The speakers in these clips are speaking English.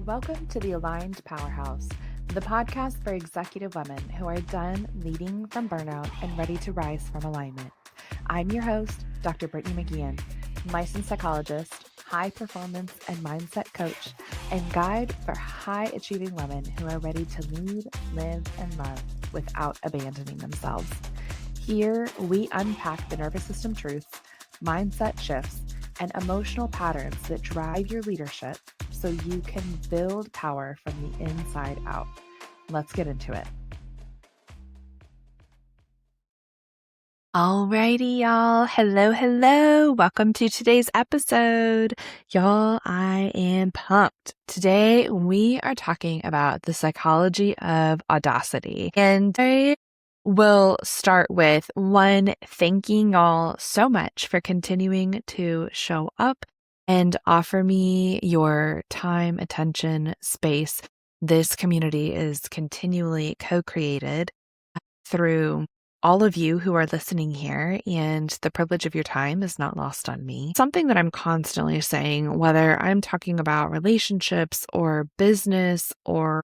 Welcome to the Aligned Powerhouse, the podcast for executive women who are done leading from burnout and ready to rise from alignment. I'm your host, Dr. Brittany McGeehan, licensed psychologist, high performance and mindset coach, and guide for high achieving women who are ready to lead, live, and love without abandoning themselves. Here, we unpack the nervous system truths, mindset shifts, and emotional patterns that drive your leadership so you can build power from the inside out. Let's get into it. Alrighty, y'all. Hello. Welcome to today's episode. Y'all, I am pumped. Today, we are talking about the psychology of Audacity. And I will start with one, thanking y'all so much for continuing to show up and offer me your time, attention, space. This community is continually co-created through all of you who are listening here, and the privilege of your time is not lost on me. Something that I'm constantly saying, whether I'm talking about relationships or business or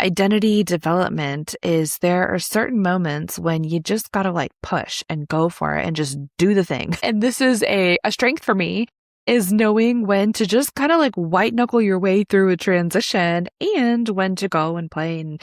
identity development, is there are certain moments when you just gotta push and go for it and just do the thing. And this is a strength for me, is knowing when to just kind of white knuckle your way through a transition and when to go and play and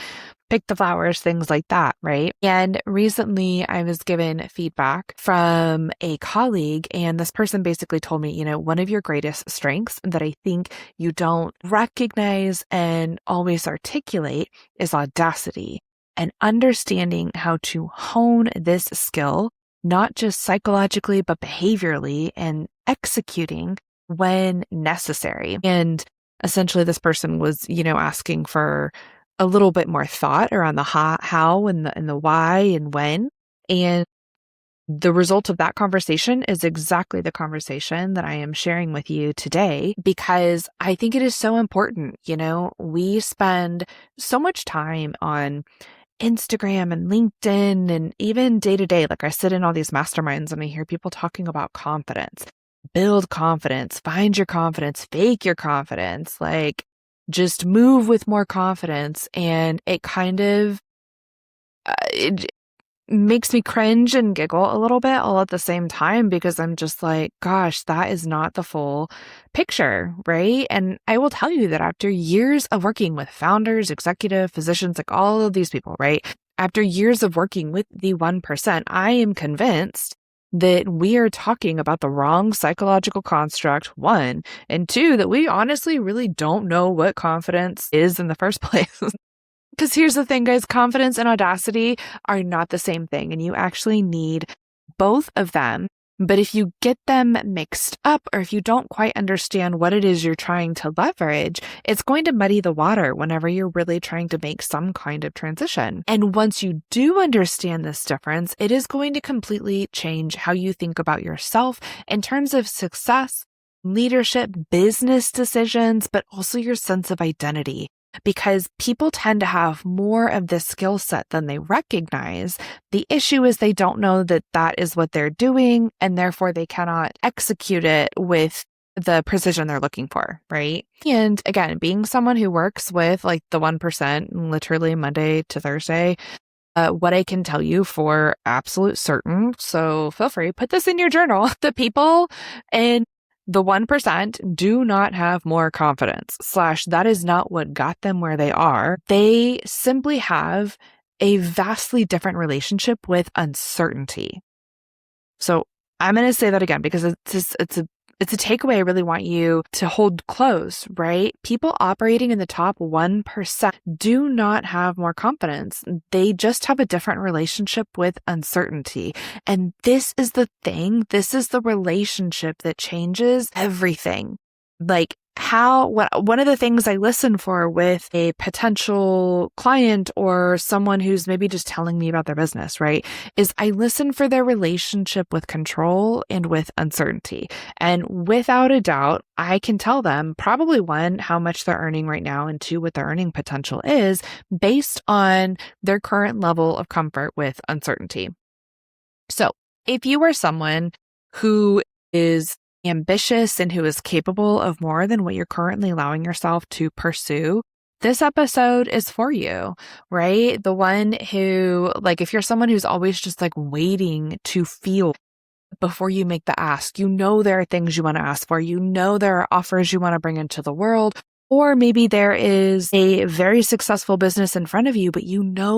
pick the flowers, things like that, right? And recently I was given feedback from a colleague, and this person basically told me, one of your greatest strengths that I think you don't recognize and always articulate is audacity, and understanding how to hone this skill, not just psychologically, but behaviorally, and executing when necessary. And essentially this person was, asking for a little bit more thought around the how and the why and when. And the result of that conversation is exactly the conversation that I am sharing with you today, because I think it is so important. We spend so much time on Instagram and LinkedIn and even day to day. I sit in all these masterminds and I hear people talking about confidence, build confidence, find your confidence, fake your confidence, just move with more confidence. And it kind of, it makes me cringe and giggle a little bit all at the same time, because I'm just gosh, that is not the full picture, right? And I will tell you that after years of working with founders, executive physicians, all of these people, right? After years of working with the 1%, I am convinced that we are talking about the wrong psychological construct, one, and two, that we honestly really don't know what confidence is in the first place. Because here's the thing, guys, confidence and audacity are not the same thing, and you actually need both of them. But if you get them mixed up, or if you don't quite understand what it is you're trying to leverage, it's going to muddy the water whenever you're really trying to make some kind of transition. And once you do understand this difference, it is going to completely change how you think about yourself in terms of success, leadership, business decisions, but also your sense of identity. Because people tend to have more of this skill set than they recognize. The issue is they don't know that that is what they're doing, and therefore they cannot execute it with the precision they're looking for, right? And again, being someone who works with the 1%, literally Monday to Thursday, what I can tell you for absolute certain, so feel free, put this in your journal, the people in the 1% do not have more confidence, / that is not what got them where they are. They simply have a vastly different relationship with uncertainty. So I'm going to say that again, because it's a takeaway I really want you to hold close, right? People operating in the top 1% do not have more confidence. They just have a different relationship with uncertainty. And this is the thing. This is the relationship that changes everything. One of the things I listen for with a potential client or someone who's maybe just telling me about their business, right, is I listen for their relationship with control and with uncertainty. And without a doubt, I can tell them probably one, how much they're earning right now, and two, what their earning potential is based on their current level of comfort with uncertainty. So if you are someone who is ambitious and who is capable of more than what you're currently allowing yourself to pursue, this episode is for you, right? The one who, like, if you're someone who's always just like waiting to feel before you make the ask, there are things you want to ask for, there are offers you want to bring into the world, or maybe there is a very successful business in front of you, but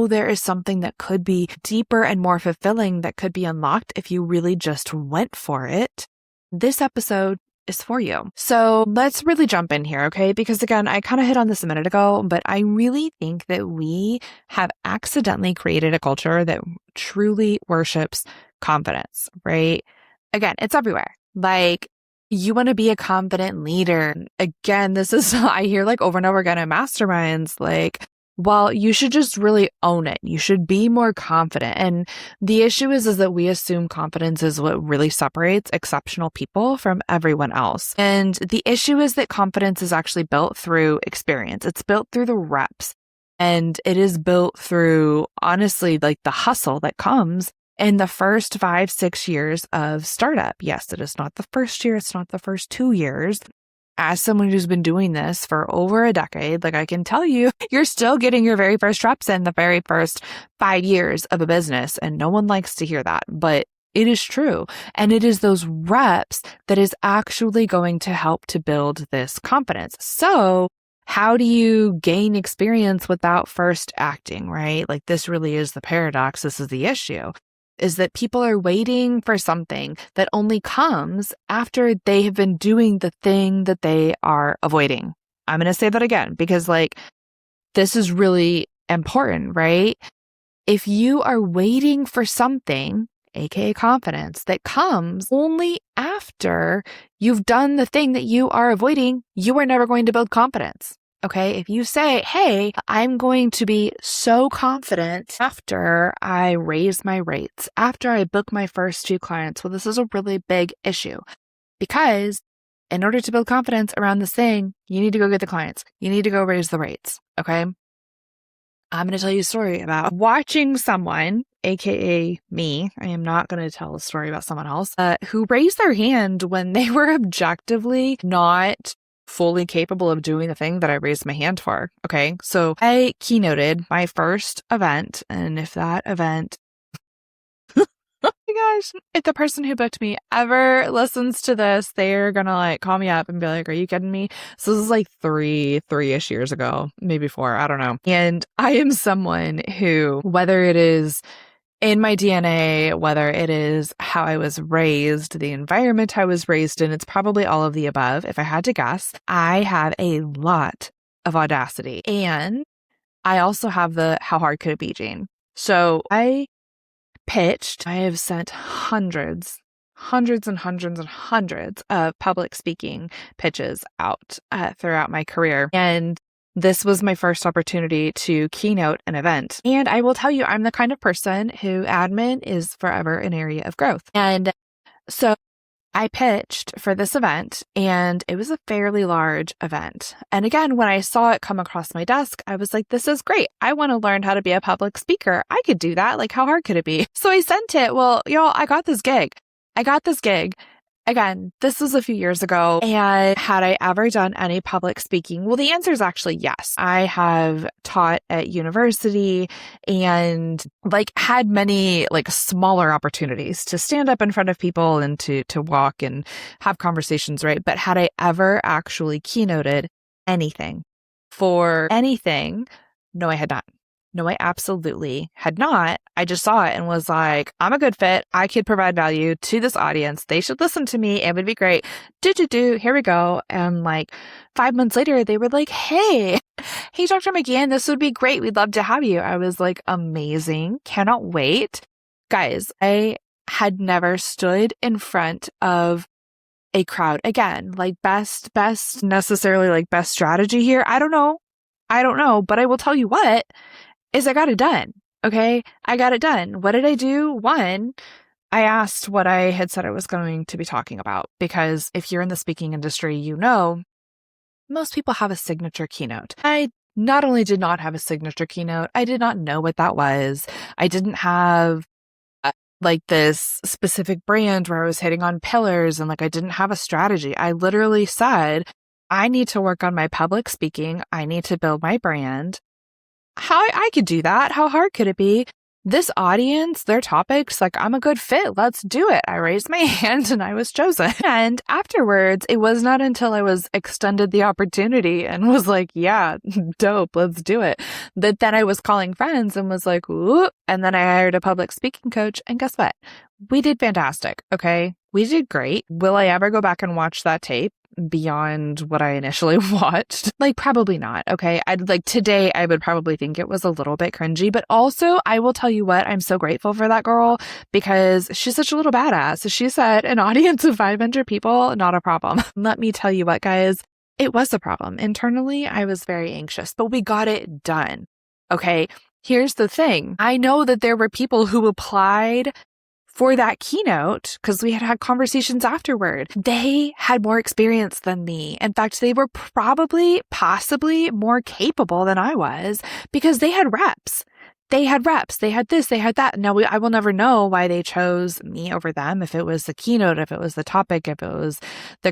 there is something that could be deeper and more fulfilling that could be unlocked if you really just went for it. This episode is for you. So let's really jump in here, okay? Because again, I kind of hit on this a minute ago, but I really think that we have accidentally created a culture that truly worships confidence, right? Again, it's everywhere. Like, you want to be a confident leader. Again, this is, I hear like over and over again in masterminds, like, well, you should just really own it. You should be more confident. And the issue is that we assume confidence is what really separates exceptional people from everyone else. And the issue is that confidence is actually built through experience. It's built through the reps. And it is built through, honestly, like the hustle that comes in the first 5-6 years of startup. Yes, it is not the first year. It's not the first 2 years. As someone who's been doing this for over a decade, like I can tell you, you're still getting your very first reps in the very first 5 years of a business. And no one likes to hear that, but it is true. And it is those reps that is actually going to help to build this confidence. So how do you gain experience without first acting, right? Like, this really is the paradox. This is the issue, is that people are waiting for something that only comes after they have been doing the thing that they are avoiding. I'm going to say that again, because like, this is really important, right? If you are waiting for something, aka confidence, that comes only after you've done the thing that you are avoiding, you are never going to build confidence. Okay, if you say, hey, I'm going to be so confident after I raise my rates, after I book my first 2 clients, well, this is a really big issue, because in order to build confidence around this thing, you need to go get the clients. You need to go raise the rates. Okay. I'm going to tell you a story about watching someone, aka me. I am not going to tell a story about someone else, who raised their hand when they were objectively not fully capable of doing the thing that I raised my hand for. Okay. So I keynoted my first event. And if that event, oh my gosh, if the person who booked me ever listens to this, they're going to like call me up and be like, are you kidding me? So this is like three-ish years ago, maybe 4, I don't know. And I am someone who, whether it is in my DNA, whether it is how I was raised, the environment I was raised in, it's probably all of the above. If I had to guess, I have a lot of audacity. And I also have the how hard could it be gene. So I have sent hundreds and hundreds of public speaking pitches out throughout my career. And this was my first opportunity to keynote an event. And I will tell you, I'm the kind of person who admin is forever an area of growth. And so I pitched for this event, and it was a fairly large event. And again, when I saw it come across my desk, I was like, this is great. I want to learn how to be a public speaker. I could do that. Like, how hard could it be? So I sent it. Well, y'all, I got this gig. Again, this was a few years ago. And had I ever done any public speaking? Well, the answer is actually yes. I have taught at university and like had many like smaller opportunities to stand up in front of people and to walk and have conversations, right? But had I ever actually keynoted anything for anything? No, I had not. No, I absolutely had not. I just saw it and was like, I'm a good fit. I could provide value to this audience. They should listen to me. It would be great. Here we go. And like 5 months later, they were like, hey, Dr. McGann, this would be great. We'd love to have you. I was like, amazing. Cannot wait. Guys, I had never stood in front of a crowd. Again, like best necessarily like best strategy here. I don't know. But I will tell you what is I got it done. Okay. I got it done. What did I do? One, I asked what I had said I was going to be talking about, because if you're in the speaking industry, you know, most people have a signature keynote. I not only did not have a signature keynote, I did not know what that was. I didn't have like this specific brand where I was hitting on pillars and like I didn't have a strategy. I literally said, I need to work on my public speaking. I need to build my brand. How I could do that? How hard could it be? This audience, their topics, like I'm a good fit. Let's do it. I raised my hand and I was chosen. And afterwards, it was not until I was extended the opportunity and was like, yeah, dope, let's do it, that then I was calling friends and was like, ooh. And then I hired a public speaking coach. And guess what? We did fantastic. Okay. We did great. Will I ever go back and watch that tape beyond what I initially watched? Like, probably not. Okay. I'd like today, I would probably think it was a little bit cringy, but also I will tell you what, I'm so grateful for that girl because she's such a little badass. She said an audience of 500 people, not a problem. Let me tell you what, guys, it was a problem. Internally, I was very anxious, but we got it done. Okay. Here's the thing. I know that there were people who applied for that keynote, because we had had conversations afterward. They had more experience than me. In fact, they were possibly more capable than I was because they had reps. They had reps. They had this, they had that. Now, I will never know why they chose me over them. If it was the keynote, if it was the topic, if it was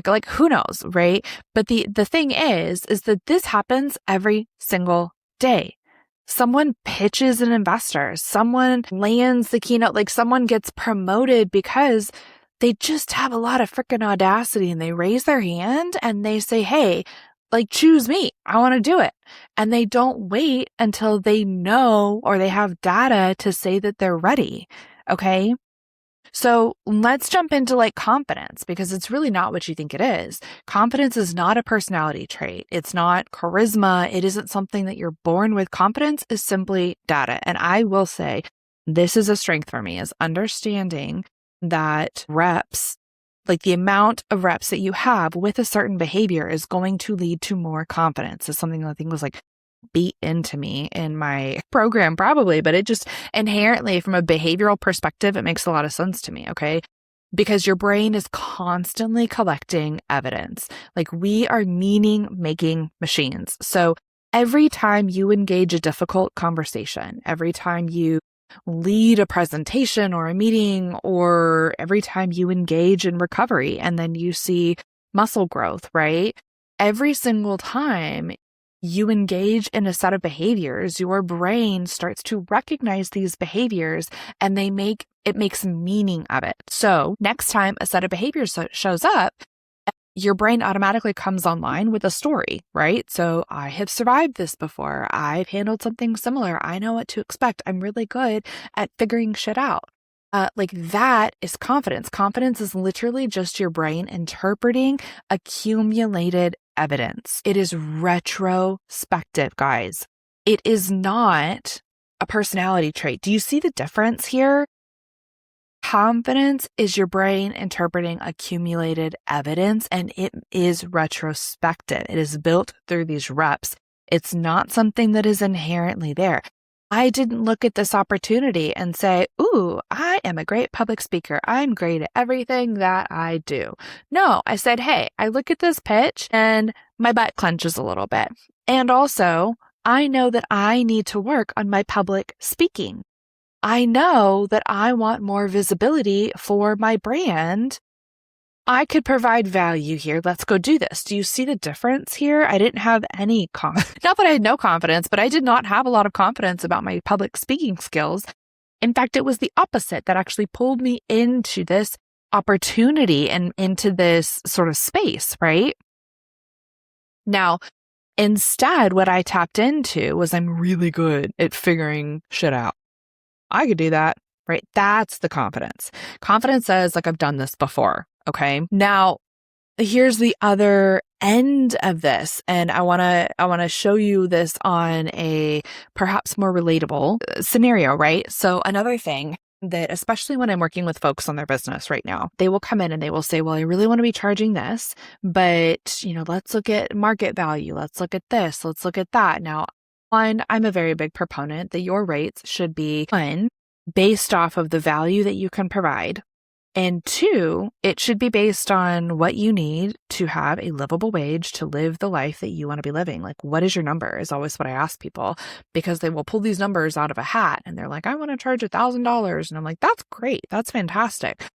like, who knows, right? But the thing is that this happens every single day. Someone pitches an investor, someone lands the keynote, like someone gets promoted because they just have a lot of freaking audacity and they raise their hand and they say, hey, like, choose me. I want to do it. And they don't wait until they know or they have data to say that they're ready. Okay. So let's jump into like confidence because it's really not what you think it is. Confidence is not a personality trait. It's not charisma. It isn't something that you're born with. Confidence is simply data. And I will say this is a strength for me is understanding that reps, like the amount of reps that you have with a certain behavior is going to lead to more confidence. It's something that I think was like beat into me in my program probably, but it just inherently from a behavioral perspective, it makes a lot of sense to me. Okay. Because your brain is constantly collecting evidence. Like we are meaning making machines. So every time you engage a difficult conversation, every time you lead a presentation or a meeting, or every time you engage in recovery and then you see muscle growth, right? Every single time you engage in a set of behaviors, your brain starts to recognize these behaviors and it makes meaning of it. So next time a set of behaviors shows up, your brain automatically comes online with a story, right? So I have survived this before. I've handled something similar. I know what to expect. I'm really good at figuring shit out. Like that is confidence. Confidence is literally just your brain interpreting accumulated evidence. It is retrospective, guys. It is not a personality trait. Do you see the difference here? Confidence is your brain interpreting accumulated evidence, and it is retrospective. It is built through these reps. It's not something that is inherently there. I didn't look at this opportunity and say, ooh, I am a great public speaker. I'm great at everything that I do. No, I said, hey, I look at this pitch and my butt clenches a little bit. And also, I know that I need to work on my public speaking. I know that I want more visibility for my brand. I could provide value here. Let's go do this. Do you see the difference here? I didn't have any not that I had no confidence, but I did not have a lot of confidence about my public speaking skills. In fact, it was the opposite that actually pulled me into this opportunity and into this sort of space, right? Now, instead, what I tapped into was I'm really good at figuring shit out. I could do that, right? That's the confidence. Confidence says, like, I've done this before. Okay. Now, here's the other end of this. And I want to show you this on a perhaps more relatable scenario, right? So another thing that, especially when I'm working with folks on their business right now, they will come in and they will say, well, I really want to be charging this, but, let's look at market value. Let's look at this. Let's look at that. Now, one, I'm a very big proponent that your rates should be based off of the value that you can provide And two, it should be based on what you need to have a livable wage to live the life that you want to be living. Like, what is your number is always what I ask people, because they will pull these numbers out of a hat and they're like, I want to charge $1,000. And I'm like, that's great. That's fantastic.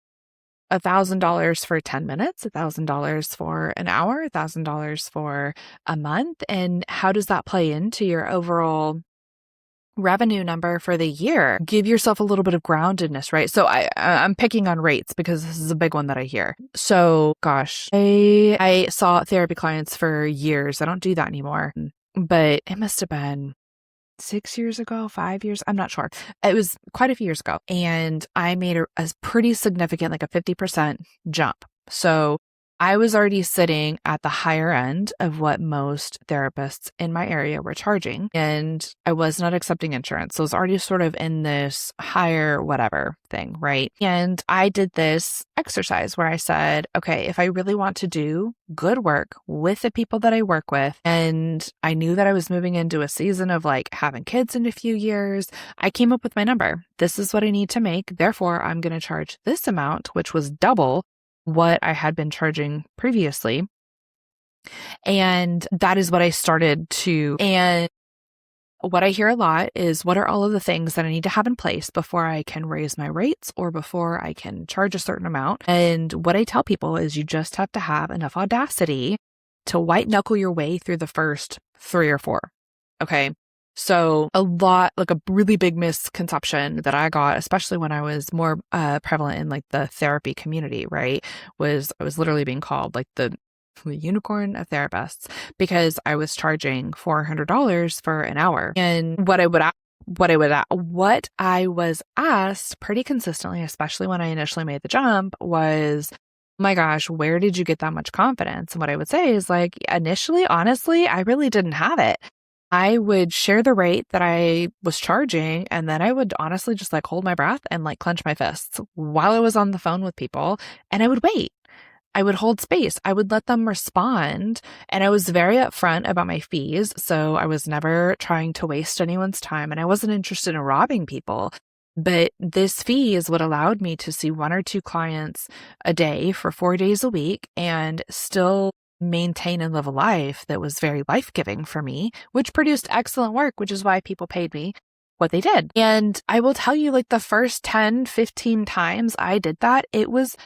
$1,000 for 10 minutes, $1,000 for an hour, $1,000 for a month. And how does that play into your overall revenue number for the year? Give yourself a little bit of groundedness, right? So I'm picking on rates because this is a big one that I hear. So gosh, I saw therapy clients for years. I don't do that anymore, but it must have been 6 years ago, 5 years. I'm not sure. It was quite a few years ago. And I made a pretty significant, like a 50% jump. So I was already sitting at the higher end of what most therapists in my area were charging, and I was not accepting insurance. So I was already sort of in this higher whatever thing, right? And I did this exercise where I said, okay, if I really want to do good work with the people that I work with, and I knew that I was moving into a season of like having kids in a few years, I came up with my number. This is what I need to make. Therefore, I'm going to charge this amount, which was double what I had been charging previously. And that is what I started to. And what I hear a lot is, what are all of the things that I need to have in place before I can raise my rates or before I can charge a certain amount? And what I tell people is, you just have to have enough audacity to white knuckle your way through the first 3 or 4. Okay. So a lot, like a really big misconception that I got, especially when I was more prevalent in like the therapy community, right, was I was literally being called like the unicorn of therapists because I was charging $400 for an hour. And what I was asked pretty consistently, especially when I initially made the jump, was, my gosh, where did you get that much confidence? And what I would say is, like, initially, honestly, I really didn't have it. I would share the rate that I was charging, and then I would honestly just like hold my breath and like clench my fists while I was on the phone with people, and I would wait. I would hold space. I would let them respond. And I was very upfront about my fees. So I was never trying to waste anyone's time, and I wasn't interested in robbing people. But this fee is what allowed me to see 1 or 2 clients a day for 4 days a week and still maintain and live a life that was very life-giving for me, which produced excellent work, which is why people paid me what they did. And I will tell you, like, the first 10, 15 times I did that, it was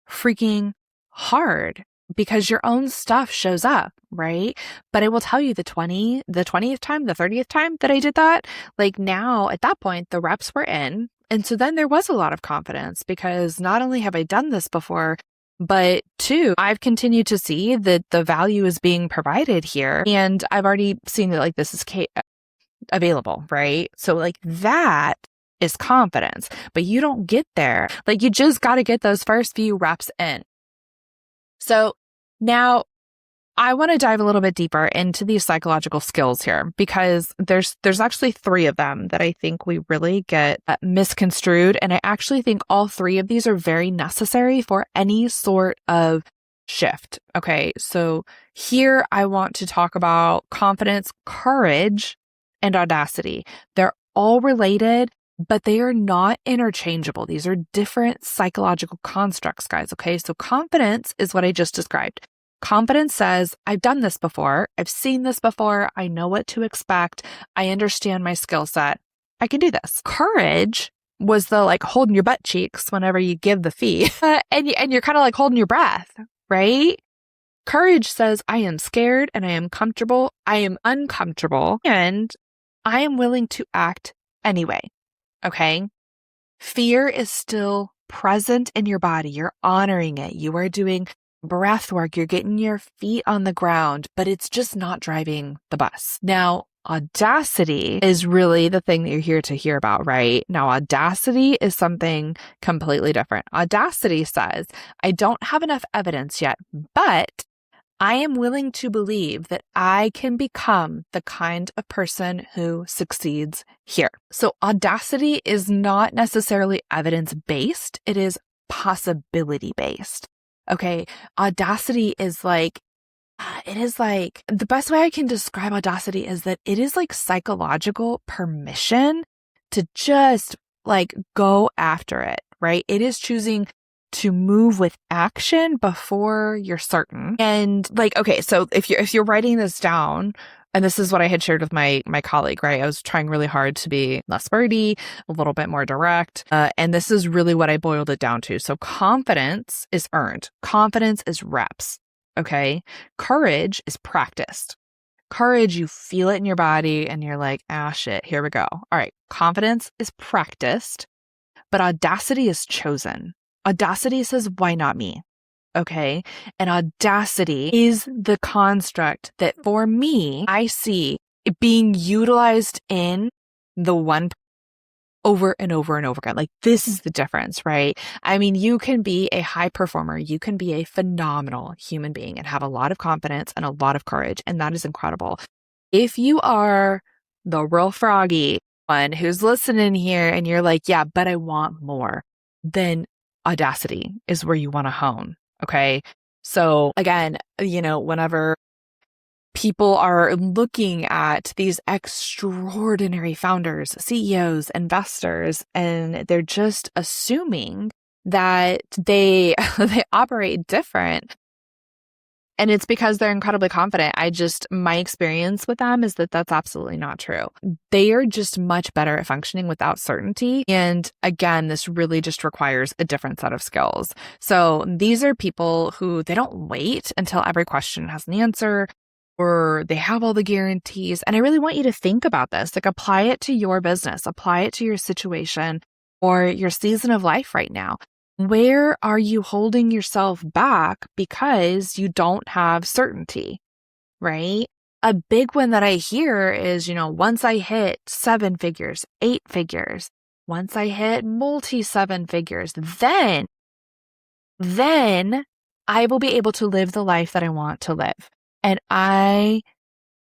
freaking hard because your own stuff shows up, right? But I will tell you, the 20th time, the 30th time that I did that, like, now at that point, the reps were in. And so then there was a lot of confidence because not only have I done this before, but 2, I've continued to see that the value is being provided here. And I've already seen that, like, this is available, right? So like that is confidence, but you don't get there. Like, you just got to get those first few reps in. So now I want to dive a little bit deeper into these psychological skills here, because there's actually 3 of them that I think we really get misconstrued. And I actually think all 3 of these are very necessary for any sort of shift. Okay, so here I want to talk about confidence, courage, and audacity. They're all related, but they are not interchangeable. These are different psychological constructs, guys. Okay, so confidence is what I just described. Confidence says, I've done this before. I've seen this before. I know what to expect. I understand my skill set. I can do this. Courage was the like holding your butt cheeks whenever you give the fee. and you're kind of like holding your breath, right? Courage says, I am scared and I am comfortable. I am uncomfortable and I am willing to act anyway. Okay. Fear is still present in your body. You're honoring it. You are doing breath work. You're getting your feet on the ground, but it's just not driving the bus. Now, audacity is really the thing that you're here to hear about, right? Now, audacity is something completely different. Audacity says, I don't have enough evidence yet, but I am willing to believe that I can become the kind of person who succeeds here. So audacity is not necessarily evidence-based. It is possibility-based. Okay. Audacity is like, the best way I can describe audacity is that it is like psychological permission to just like go after it, right? It is choosing to move with action before you're certain. And like, okay, so if you're writing this down, and this is what I had shared with my colleague, right? I was trying really hard to be less wordy, a little bit more direct. And this is really what I boiled it down to. So confidence is earned. Confidence is reps. Okay. Courage is practiced. Courage, you feel it in your body and you're like, shit, here we go. All right. Confidence is practiced, but audacity is chosen. Audacity says, why not me? Okay. And audacity is the construct that for me, I see it being utilized in the one over and over and over again. Like this is the difference, right? I mean, you can be a high performer. You can be a phenomenal human being and have a lot of confidence and a lot of courage. And that is incredible. If you are the real froggy one who's listening here and you're like, yeah, but I want more, then audacity is where you want to hone. Okay. So again, whenever people are looking at these extraordinary founders, CEOs, investors, and they're just assuming that they operate different. And it's because they're incredibly confident. My experience with them is that that's absolutely not true. They are just much better at functioning without certainty. And again, this really just requires a different set of skills. So these are people who they don't wait until every question has an answer or they have all the guarantees. And I really want you to think about this, like apply it to your business, apply it to your situation or your season of life right now. Where are you holding yourself back because you don't have certainty, right? A big one that I hear is, once I hit 7 figures, 8 figures, once I hit multi-7 figures, then I will be able to live the life that I want to live. And I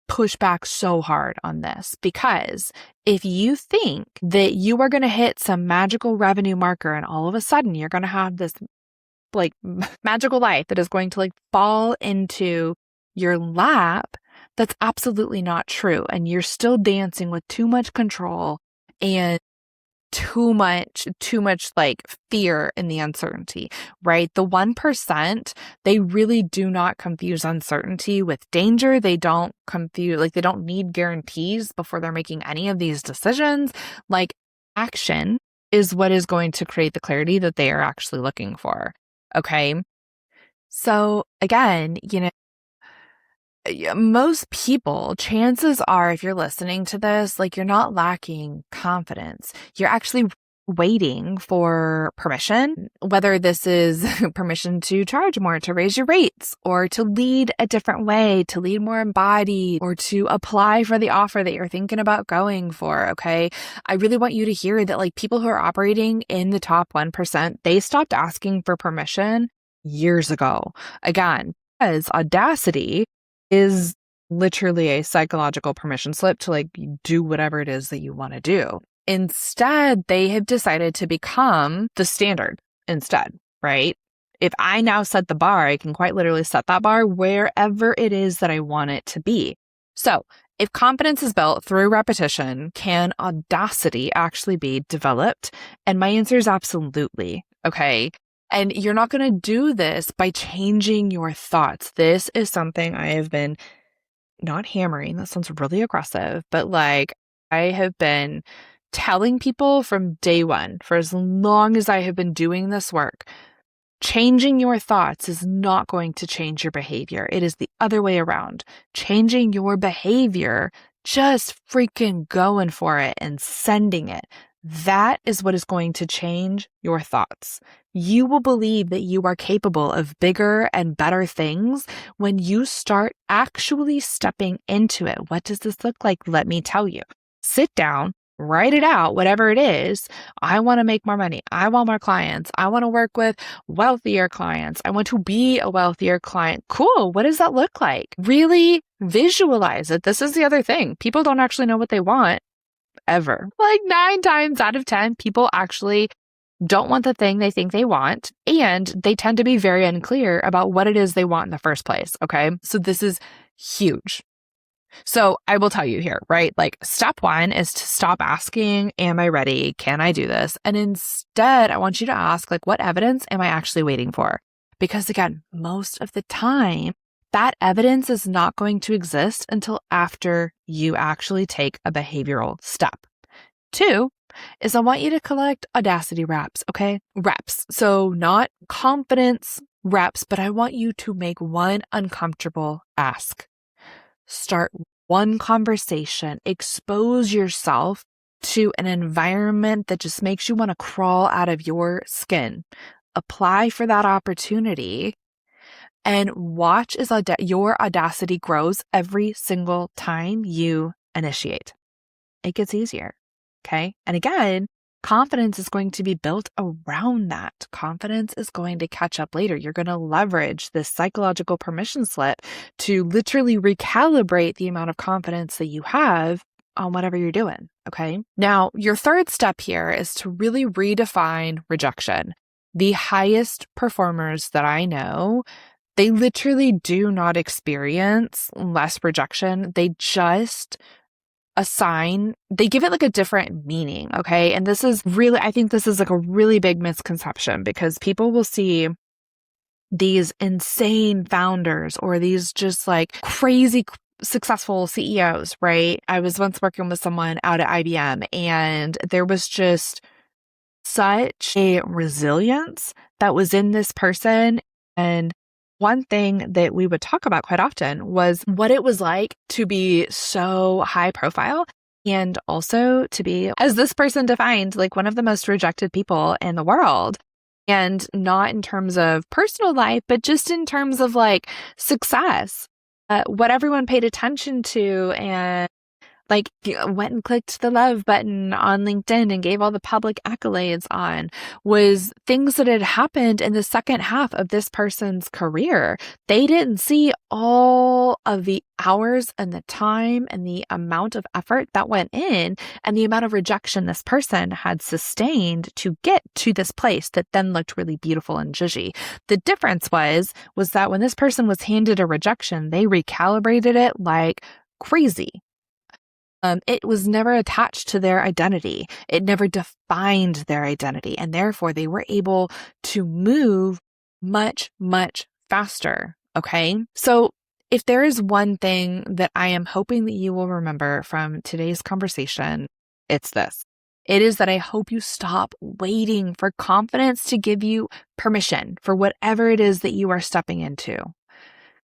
push back so hard on this because if you think that you are going to hit some magical revenue marker and all of a sudden you're going to have this like magical life that is going to like fall into your lap, that's absolutely not true. And you're still dancing with too much control and too much like fear in the uncertainty, right? The 1%, they really do not confuse uncertainty with danger. They don't they don't need guarantees before they're making any of these decisions. Like action is what is going to create the clarity that they are actually looking for. Okay. So again, most people, chances are, if you're listening to this, like you're not lacking confidence. You're actually waiting for permission, whether this is permission to charge more, to raise your rates, or to lead a different way, to lead more embodied, or to apply for the offer that you're thinking about going for. Okay. I really want you to hear that like people who are operating in the top 1%, they stopped asking for permission years ago. Again, because Audacity is literally a psychological permission slip to like do whatever it is that you want to do. Instead, they have decided to become the standard instead, right? If I now set the bar, I can quite literally set that bar wherever it is that I want it to be. So if confidence is built through repetition, can audacity actually be developed? And my answer is absolutely. Okay. And you're not going to do this by changing your thoughts. This is something I have been not hammering. That sounds really aggressive, but like I have been telling people from day one, for as long as I have been doing this work, changing your thoughts is not going to change your behavior. It is the other way around. Changing your behavior, just freaking going for it and sending it. That is what is going to change your thoughts. You will believe that you are capable of bigger and better things when you start actually stepping into it. What does this look like? Let me tell you. Sit down, write it out, whatever it is. I want to make more money. I want more clients. I want to work with wealthier clients. I want to be a wealthier client. Cool. What does that look like? Really visualize it. This is the other thing. People don't actually know what they want ever. Like 9 times out of 10, people actually don't want the thing they think they want, and they tend to be very unclear about what it is they want in the first place. Okay. So this is huge. So I will tell you here, right? Like step one is to stop asking, am I ready? Can I do this? And instead, I want you to ask, like, what evidence am I actually waiting for? Because again, most of the time, that evidence is not going to exist until after you actually take a behavioral step. Two is I want you to collect Audacity reps, okay? Reps. So not confidence reps, but I want you to make one uncomfortable ask. Start one conversation, expose yourself to an environment that just makes you want to crawl out of your skin. Apply for that opportunity and watch as your audacity grows every single time you initiate. It gets easier. Okay. And again, confidence is going to be built around that. Confidence is going to catch up later. You're going to leverage this psychological permission slip to literally recalibrate the amount of confidence that you have on whatever you're doing. Okay. Now, your third step here is to really redefine rejection. The highest performers that I know, they literally do not experience less rejection. They just they give it like a different meaning. Okay. And this is really, I think this is like a really big misconception because people will see these insane founders or these just like crazy successful CEOs, right? I was once working with someone out at IBM and there was just such a resilience that was in this person. And one thing that we would talk about quite often was what it was like to be so high profile and also to be, as this person defined, like one of the most rejected people in the world. And not in terms of personal life, but just in terms of like success, what everyone paid attention to and like went and clicked the love button on LinkedIn and gave all the public accolades on was things that had happened in the second half of this person's career. They didn't see all of the hours and the time and the amount of effort that went in and the amount of rejection this person had sustained to get to this place that then looked really beautiful and zhuzhy. The difference was that when this person was handed a rejection, they recalibrated it like crazy. It was never attached to their identity. It never defined their identity. And therefore, they were able to move much, much faster. Okay. So if there is one thing that I am hoping that you will remember from today's conversation, it's this. It is that I hope you stop waiting for confidence to give you permission for whatever it is that you are stepping into.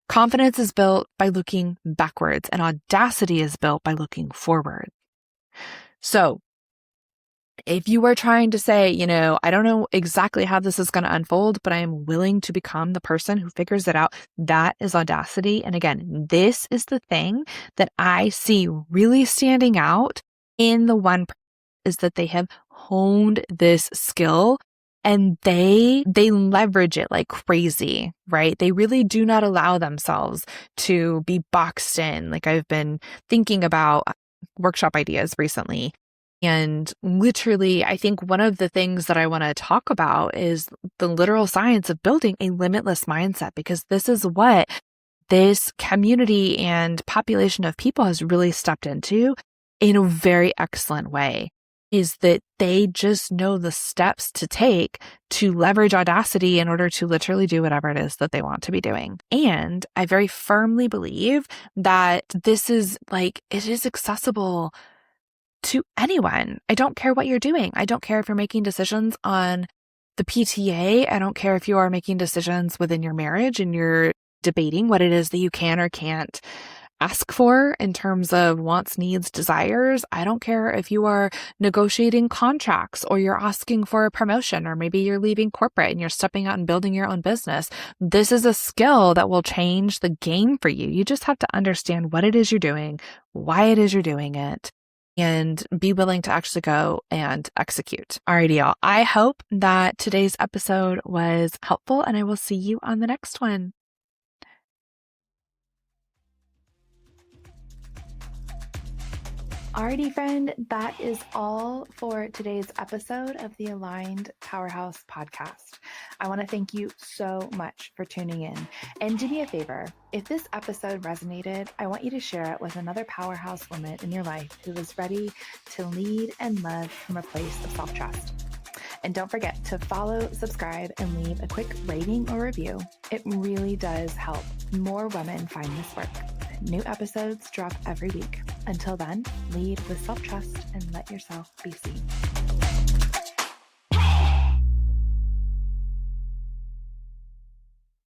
Confidence is built by looking backwards, and audacity is built by looking forward. So if you are trying to say, I don't know exactly how this is going to unfold, but I am willing to become the person who figures it out, that is audacity. And again, this is the thing that I see really standing out in the one is that they have honed this skill and they leverage it like crazy, right? They really do not allow themselves to be boxed in. Like I've been thinking about workshop ideas recently. And literally, I think one of the things that I want to talk about is the literal science of building a limitless mindset, because this is what this community and population of people has really stepped into in a very excellent way. Is that they just know the steps to take to leverage audacity in order to literally do whatever it is that they want to be doing. And I very firmly believe that this is it is accessible to anyone. I don't care what you're doing. I don't care if you're making decisions on the PTA. I don't care if you are making decisions within your marriage and you're debating what it is that you can or can't ask for in terms of wants, needs, desires. I don't care if you are negotiating contracts or you're asking for a promotion, or maybe you're leaving corporate and you're stepping out and building your own business. This is a skill that will change the game for you. You just have to understand what it is you're doing, why it is you're doing it, and be willing to actually go and execute. Alrighty, y'all. I hope that today's episode was helpful, and I will see you on the next one. Alrighty, friend, that is all for today's episode of the Aligned Powerhouse podcast. I want to thank you so much for tuning in. And do me a favor, if this episode resonated, I want you to share it with another powerhouse woman in your life who is ready to lead and love from a place of self-trust. And don't forget to follow, subscribe, and leave a quick rating or review. It really does help more women find this work. New episodes drop every week. Until then, lead with self-trust and let yourself be seen.